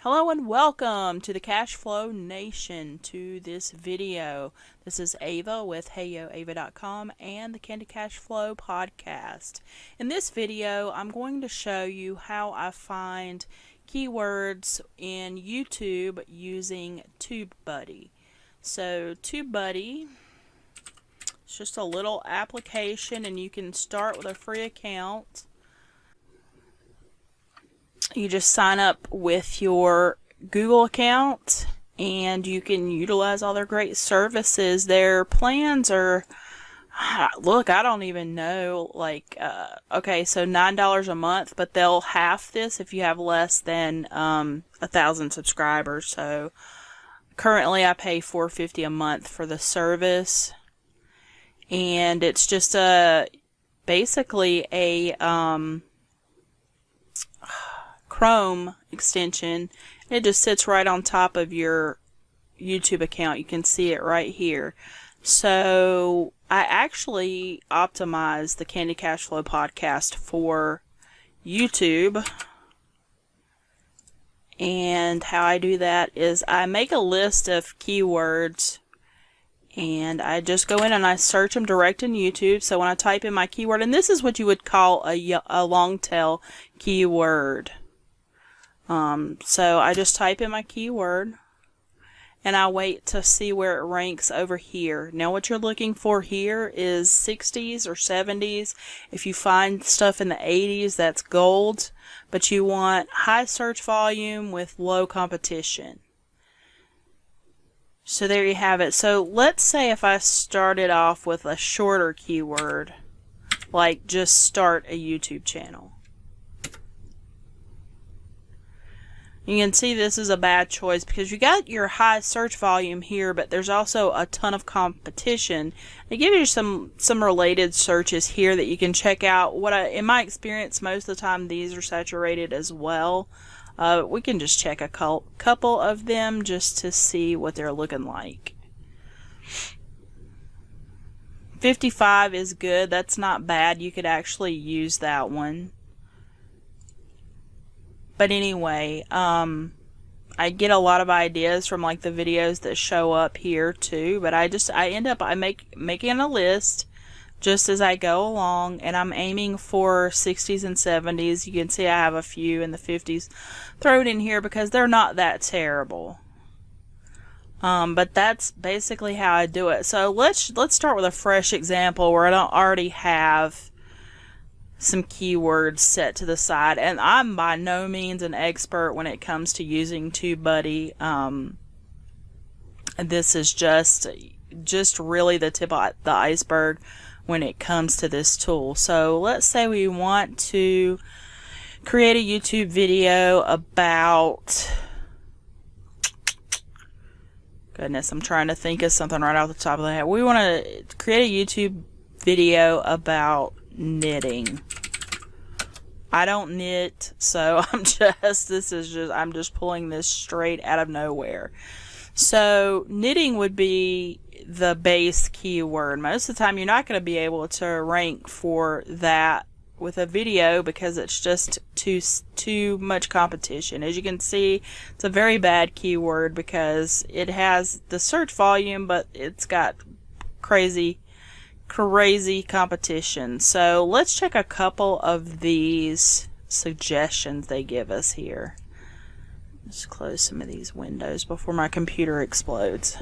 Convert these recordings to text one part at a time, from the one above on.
Hello and welcome to the Cashflow Nation. To this video, this is Ava with HeyYoAva.com and the Candy Cashflow podcast. In this video, I'm going to show you how I find keywords in YouTube using TubeBuddy. So TubeBuddy is just a little application, and you can start with a free account. You just sign up with your Google account and you can utilize all their great services. Their plans are, look, I don't even know, like, okay, so $9 a month, but they'll half this if you have less than 1,000 subscribers. So currently I pay $4.50 a month for the service, and it's just basically a Chrome extension. It just sits right on top of your YouTube account. You can see it right here. So I actually optimized the Candy Cashflow podcast for YouTube, and how I do that is I make a list of keywords and I just go in and I search them direct in YouTube. So when I type in my keyword, and this is what you would call a long tail keyword. So I just type in my keyword and I wait to see where it ranks over here. Now what you're looking for here is 60s or 70s. If you find stuff in the 80s, that's gold, but you want high search volume with low competition. So there you have it. So let's say if I started off with a shorter keyword, like just start a YouTube channel. You can see this is a bad choice because you got your high search volume here, but there's also a ton of competition. They give you some related searches here that you can check out. In my experience, most of the time these are saturated as well. We can just check a couple of them just to see what they're looking like. 55 is good. That's not bad. You could actually use that one. But anyway, I get a lot of ideas from like the videos that show up here too. But I end up making a list just as I go along, and I'm aiming for 60s and 70s. You can see I have a few in the 50s thrown in here because they're not that terrible. But that's basically how I do it. So let's start with a fresh example where I don't already have some keywords set to the side, and I'm by no means an expert when it comes to using TubeBuddy. This is just really the tip of the iceberg when it comes to this tool. So let's say we want to create a YouTube video about, goodness, I'm trying to think of something right off the top of the head. We want to create a YouTube video about knitting. I don't knit, so I'm just pulling this straight out of nowhere. So knitting would be the base keyword. Most of the time you're not going to be able to rank for that with a video because it's just too much competition. As you can see, it's a very bad keyword because it has the search volume, but it's got crazy competition. So let's check a couple of these suggestions they give us here. Let's close some of these windows before my computer explodes.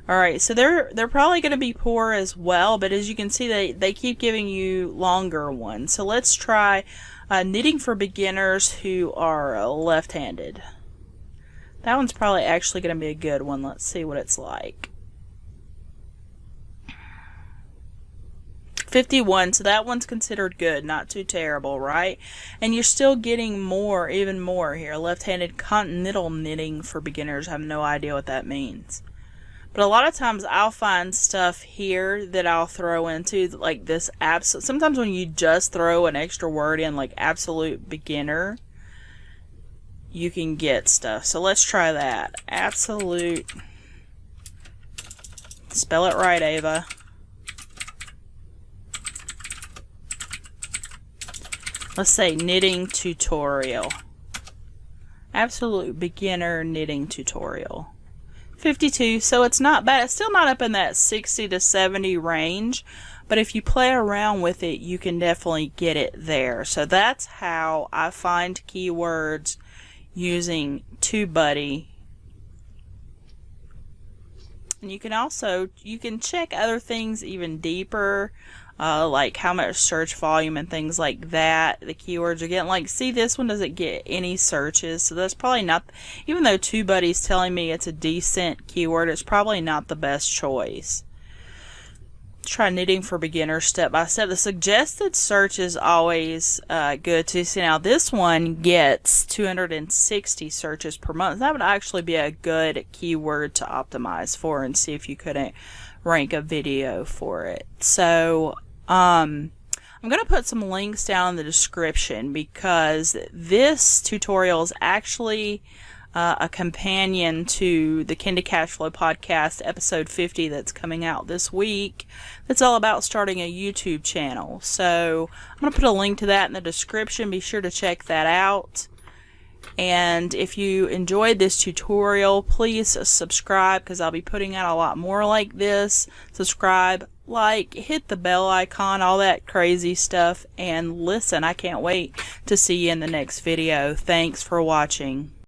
Alright, so they're probably going to be poor as well, but as you can see, they keep giving you longer ones. So let's try knitting for beginners who are left-handed. That one's probably actually going to be a good one. Let's see what it's like. 51, so that one's considered good, not too terrible, right? And you're still getting even more here. Left-handed continental knitting for beginners. I have no idea what that means. But a lot of times I'll find stuff here that I'll throw into, like this sometimes when you just throw an extra word in, like absolute beginner, you can get stuff. So let's try that. Absolute, spell it right, Ava. Let's say knitting tutorial. Absolute beginner knitting tutorial. 52, so it's not bad. It's still not up in that 60 to 70 range, but if you play around with it, you can definitely get it there. So that's how I find keywords using TubeBuddy. And you can check other things even deeper, like how much search volume and things like that the keywords are getting. Like, see, this one doesn't get any searches, so that's probably not, even though TubeBuddy's telling me it's a decent keyword, it's probably not the best choice. Try knitting for beginners step by step. The suggested search is always good to see. Now this one gets 260 searches per month. That would actually be a good keyword to optimize for and see if you couldn't rank a video for it. So I'm going to put some links down in the description because this tutorial is actually a companion to the Kinda Cashflow podcast episode 50 that's coming out this week. That's all about starting a YouTube channel. So I'm going to put a link to that in the description. Be sure to check that out. And if you enjoyed this tutorial, please subscribe because I'll be putting out a lot more like this. Subscribe, like, hit the bell icon, all that crazy stuff, and listen. I can't wait to see you in the next video. Thanks for watching.